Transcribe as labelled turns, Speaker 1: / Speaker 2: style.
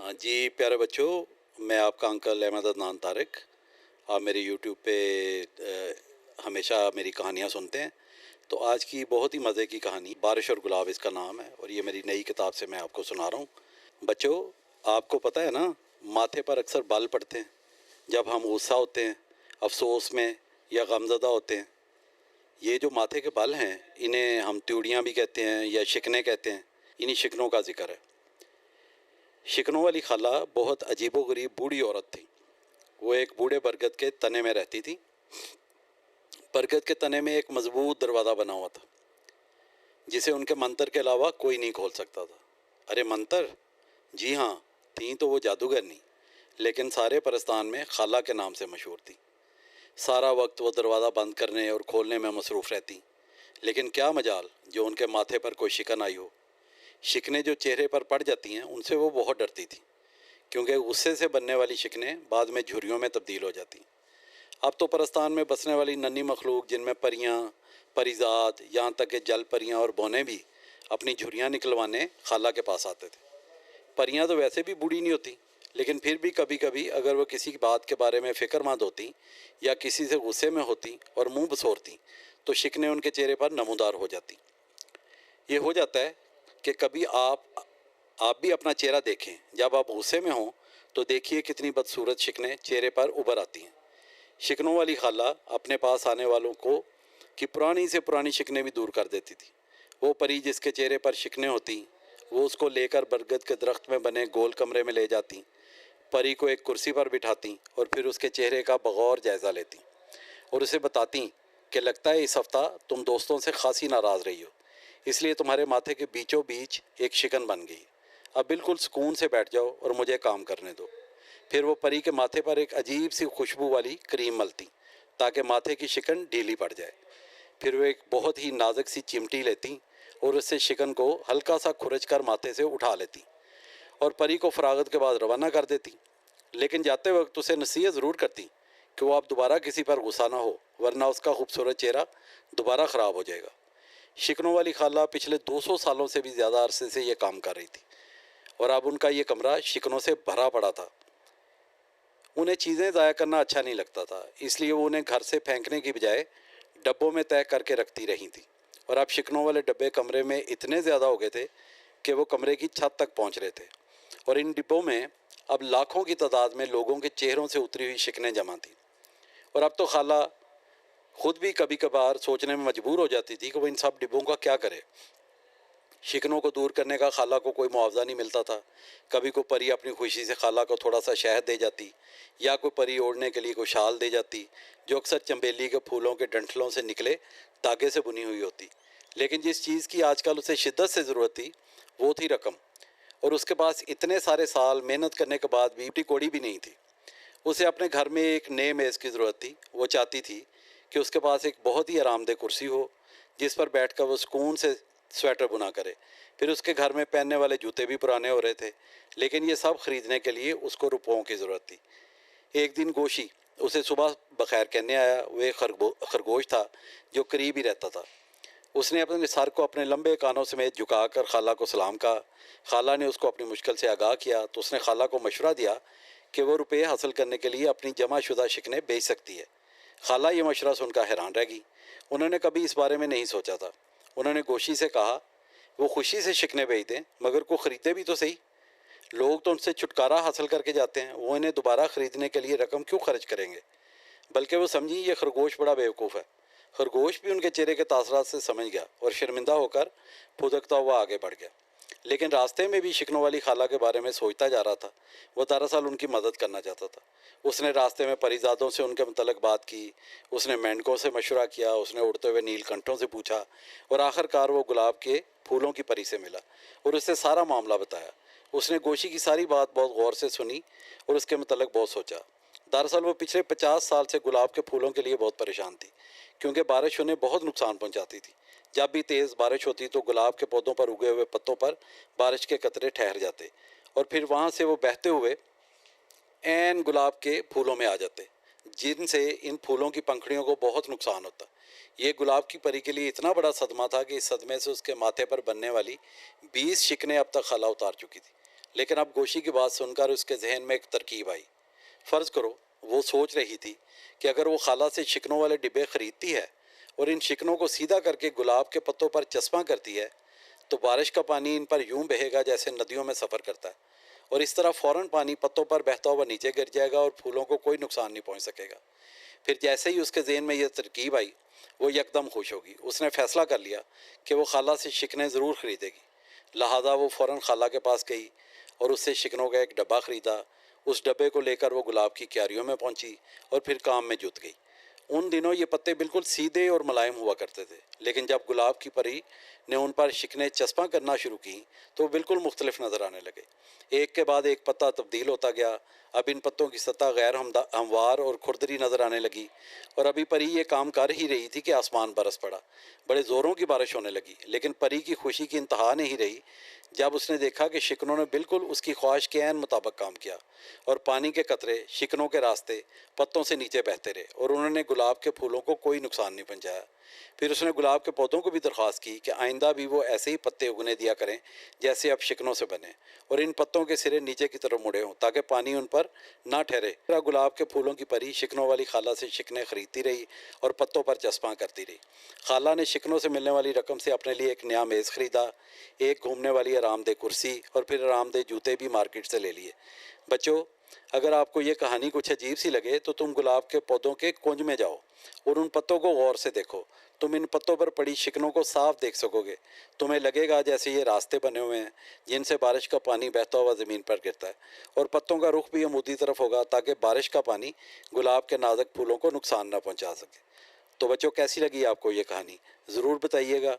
Speaker 1: हाँ जी, प्यारे बच्चों, मैं आपका अंकल अहमद अदनान तारिक। आप मेरे यूट्यूब पे हमेशा मेरी कहानियाँ सुनते हैं। तो आज की बहुत ही मज़े की कहानी बारिश और गुलाब इसका नाम है, और ये मेरी नई किताब से मैं आपको सुना रहा हूँ। बच्चों, आपको पता है ना, माथे पर अक्सर बाल पड़ते हैं जब हम गुस्सा होते हैं, अफसोस में या गमज़दा होते हैं। ये जो माथे के बाल हैं, इन्हें हम त्योड़ियाँ भी कहते हैं या शिकने कहते हैं। इन्हीं शिकनों का जिक्र है। शिकनों वाली खाला बहुत अजीबोगरीब बूढ़ी औरत थी। वो एक बूढ़े बरगद के तने में रहती थी। बरगद के तने में एक मजबूत दरवाज़ा बना हुआ था, जिसे उनके मंतर के अलावा कोई नहीं खोल सकता था। अरे मंतर? जी हाँ, थी तो वो जादूगरनी, लेकिन सारे परस्तान में खाला के नाम से मशहूर थी। सारा वक्त वो दरवाज़ा बंद करने और खोलने में मसरूफ़ रहती। लेकिन क्या मजाल जो उनके माथे पर कोई शिकन आई हो। शिकने जो चेहरे पर पड़ जाती हैं, उनसे वो बहुत डरती थी, क्योंकि गुस्से से बनने वाली शिकने बाद में झुर्रियों में तब्दील हो जाती। अब तो परस्तान में बसने वाली नन्ही मखलूक, जिनमें परियां, परिजात, यहाँ तक कि जल परियां और बौने भी अपनी झुर्रियाँ निकलवाने खाला के पास आते थे। परियां तो वैसे भी बूढ़ी नहीं होती, लेकिन फिर भी कभी कभी अगर वो किसी बात के बारे में फ़िक्रमंद होती या किसी से गुस्से में होती और मुंह बसोरती, तो शिकने उनके चेहरे पर नमूदार हो जाती। ये हो जाता है कि कभी आप भी अपना चेहरा देखें। जब आप गुस्से में हों तो देखिए कितनी बदसूरत शिकने चेहरे पर उभर आती हैं। शिकनों वाली खाला अपने पास आने वालों को की पुरानी से पुरानी शिकने भी दूर कर देती थी। वो परी जिसके चेहरे पर शिकने होती, वो उसको लेकर बरगद के दरख्त में बने गोल कमरे में ले जाती। परी को एक कुर्सी पर बिठाती और फिर उसके चेहरे का बगौर जायज़ा लेती और उसे बताती कि लगता है इस हफ्ता तुम दोस्तों से खासी नाराज़ रही हो, इसलिए तुम्हारे माथे के बीचों बीच एक शिकन बन गई। अब बिल्कुल सुकून से बैठ जाओ और मुझे काम करने दो। फिर वो परी के माथे पर एक अजीब सी खुशबू वाली क्रीम मलती, ताकि माथे की शिकन ढीली पड़ जाए। फिर वो एक बहुत ही नाजुक सी चिमटी लेती और उससे शिकन को हल्का सा खुरच कर माथे से उठा लेती और परी को फरागत के बाद रवाना कर देती। लेकिन जाते वक्त उसे नसीहत ज़रूर करती कि वो अब दोबारा किसी पर गुस्सा ना हो, वरना उसका खूबसूरत चेहरा दोबारा ख़राब हो जाएगा। शिकनों वाली खाला पिछले 200 सालों से भी ज़्यादा अरसे से ये काम कर रही थी, और अब उनका ये कमरा शिकनों से भरा पड़ा था। उन्हें चीज़ें ज़ाया करना अच्छा नहीं लगता था, इसलिए वो उन्हें घर से फेंकने की बजाय डब्बों में तय करके रखती रही थी। और अब शिकनों वाले डब्बे कमरे में इतने ज़्यादा हो गए थे कि वो कमरे की छत तक पहुंच रहे थे, और इन डिब्बों में अब लाखों की तादाद में लोगों के चेहरों से उतरी हुई शिकनें जमा थी। और अब तो खाला खुद भी कभी कभार सोचने में मजबूर हो जाती थी कि वो इन सब डिब्बों का क्या करे। शिकनों को दूर करने का खाला को कोई मुआवजा नहीं मिलता था। कभी कोई परी अपनी खुशी से खाला को थोड़ा सा शहद दे जाती, या कोई परी ओढ़ने के लिए कोई शाल दे जाती, जो अक्सर चंबेली के फूलों के डंठलों से निकले धागे से बुनी हुई होती। लेकिन जिस चीज़ की आजकल उसे शिद्दत से ज़रूरत थी, वो थी रकम। और उसके पास इतने सारे साल मेहनत करने के बाद भी कोड़ी भी नहीं थी। उसे अपने घर में एक नए मेज़ की ज़रूरत थी। वो चाहती थी कि उसके पास एक बहुत ही आरामदेह कुर्सी हो, जिस पर बैठकर वो सुकून से स्वेटर बुना करे। फिर उसके घर में पहनने वाले जूते भी पुराने हो रहे थे, लेकिन ये सब खरीदने के लिए उसको रुपयों की ज़रूरत थी। एक दिन गोशी उसे सुबह बखैर कहने आया। वो एक खरगोश था जो करीब ही रहता था। उसने अपने सर को अपने लंबे कानों समेत झुकाकर खाला को सलाम कहा। खाला ने उसको अपनी मुश्किल से आगाह किया तो उसने खाला को मशवरा दिया कि वो रुपये हासिल करने के लिए अपनी जमा शुदा शिकने बेच सकती है। खाला ये मशवरा सुनकर हैरान रह गई। उन्होंने कभी इस बारे में नहीं सोचा था। उन्होंने गोशी से कहा, वो खुशी से शिकने बेच दें, मगर को ख़रीदे भी तो सही। लोग तो उनसे छुटकारा हासिल करके जाते हैं, वो इन्हें दोबारा ख़रीदने के लिए रकम क्यों खर्च करेंगे। बल्कि वो समझी ये खरगोश बड़ा बेवकूफ़ है। खरगोश भी उनके चेहरे के तासरात से समझ गया और शर्मिंदा होकर फुदकता हुआ आगे बढ़ गया। लेकिन रास्ते में भी शिकनों वाली खाला के बारे में सोचता जा रहा था। वो दरअसल उनकी मदद करना चाहता था। उसने रास्ते में परिजादों से उनके मुतल्लिक़ बात की, उसने मेंढकों से मशवरा किया, उसने उड़ते हुए नीलकंठों से पूछा, और आखिरकार वो गुलाब के फूलों की परी से मिला और उससे सारा मामला बताया। उसने गोशी की सारी बात बहुत गौर से सुनी और उसके मुतल्लिक़ बहुत सोचा। दरअसल वो पिछले 50 साल से गुलाब के फूलों के लिए बहुत परेशान थी, क्योंकि बारिश उन्हें बहुत नुकसान पहुंचाती थी। जब भी तेज़ बारिश होती तो गुलाब के पौधों पर उगे हुए पत्तों पर बारिश के कतरे ठहर जाते, और फिर वहाँ से वो बहते हुए ऐन गुलाब के फूलों में आ जाते, जिनसे इन फूलों की पंखुड़ियों को बहुत नुकसान होता। ये गुलाब की परी के लिए इतना बड़ा सदमा था कि इस सदमे से उसके माथे पर बनने वाली 20 शिकने अब तक खाला उतार चुकी थी। لیکن اب گوشی کی بات سن کر اس کے ذہن میں ایک ترکیب آئی۔ فرض کرو وہ سوچ رہی تھی کہ اگر وہ خالہ سے شکنوں والے ڈبے خریدتی ہے اور ان شکنوں کو سیدھا کر کے گلاب کے پتوں پر چسپاں کرتی ہے تو بارش کا پانی ان پر یوں بہے گا جیسے ندیوں میں سفر کرتا ہے، اور اس طرح فوراً پانی پتوں پر بہتا ہوا نیچے گر جائے گا اور پھولوں کو کوئی نقصان نہیں پہنچ سکے گا۔ پھر جیسے ہی اس کے ذہن میں یہ ترکیب آئی وہ یکدم خوش ہوگی۔ اس نے فیصلہ کر لیا کہ وہ خالہ سے شکنیں ضرور خریدے گی۔ لہٰذا وہ فوراً خالہ کے پاس گئی اور اس سے شکنوں کا ایک ڈبہ خریدا۔ اس ڈبے کو لے کر وہ گلاب کی کیاریوں میں پہنچی اور پھر کام میں جت گئی۔ ان دنوں یہ پتے بالکل سیدھے اور ملائم ہوا کرتے تھے، لیکن جب گلاب کی پری نے ان پر شکنیں چسپاں کرنا شروع کیں تو وہ بالکل مختلف نظر آنے لگے۔ ایک کے بعد ایک پتا تبدیل ہوتا گیا۔ اب ان پتوں کی سطح غیر ہموار اور کھردری نظر آنے لگی، اور ابھی پری یہ کام کر ہی رہی تھی کہ آسمان برس پڑا۔ بڑے زوروں کی بارش ہونے لگی، لیکن پری کی خوشی کی انتہا نہیں رہی جب اس نے دیکھا کہ شکنوں نے بالکل اس کی خواہش کے عین مطابق کام کیا، اور پانی کے قطرے شکنوں کے راستے پتوں سے نیچے بہتے رہے اور انہوں نے گلاب کے پھولوں کو کوئی نقصان نہیں پہنچایا۔ پھر اس نے گلاب کے پودوں کو بھی درخواست کی کہ آئندہ بھی وہ ایسے ہی پتے اگنے دیا کریں جیسے اب شکنوں سے بنے، اور ان پتوں کے سرے نیچے کی طرف مڑے ہوں تاکہ پانی ان پر نہ ٹھہرے۔ گلاب کے پھولوں کی پری شکنوں والی خالہ سے شکنے خریدتی رہی اور پتوں پر چسپاں کرتی رہی۔ خالہ نے شکنوں سے ملنے والی رقم سے اپنے لیے ایک نیا میز خریدا، ایک گھومنے والی آرام دہ کرسی اور پھر آرام دہ جوتے بھی مارکیٹ سے لے لیے۔ بچوں، اگر آپ کو یہ کہانی کچھ عجیب سی لگے تو تم گلاب کے پودوں کے کنج میں جاؤ اور ان پتوں کو غور سے دیکھو۔ تم ان پتوں پر پڑی شکنوں کو صاف دیکھ سکو گے۔ تمہیں لگے گا جیسے یہ راستے بنے ہوئے ہیں جن سے بارش کا پانی بہتا ہوا زمین پر گرتا ہے، اور پتوں کا رخ بھی عمودی طرف ہوگا تاکہ بارش کا پانی گلاب کے نازک پھولوں کو نقصان نہ پہنچا سکے۔ تو بچوں، کیسی لگی آپ کو یہ کہانی؟ ضرور بتائیے گا۔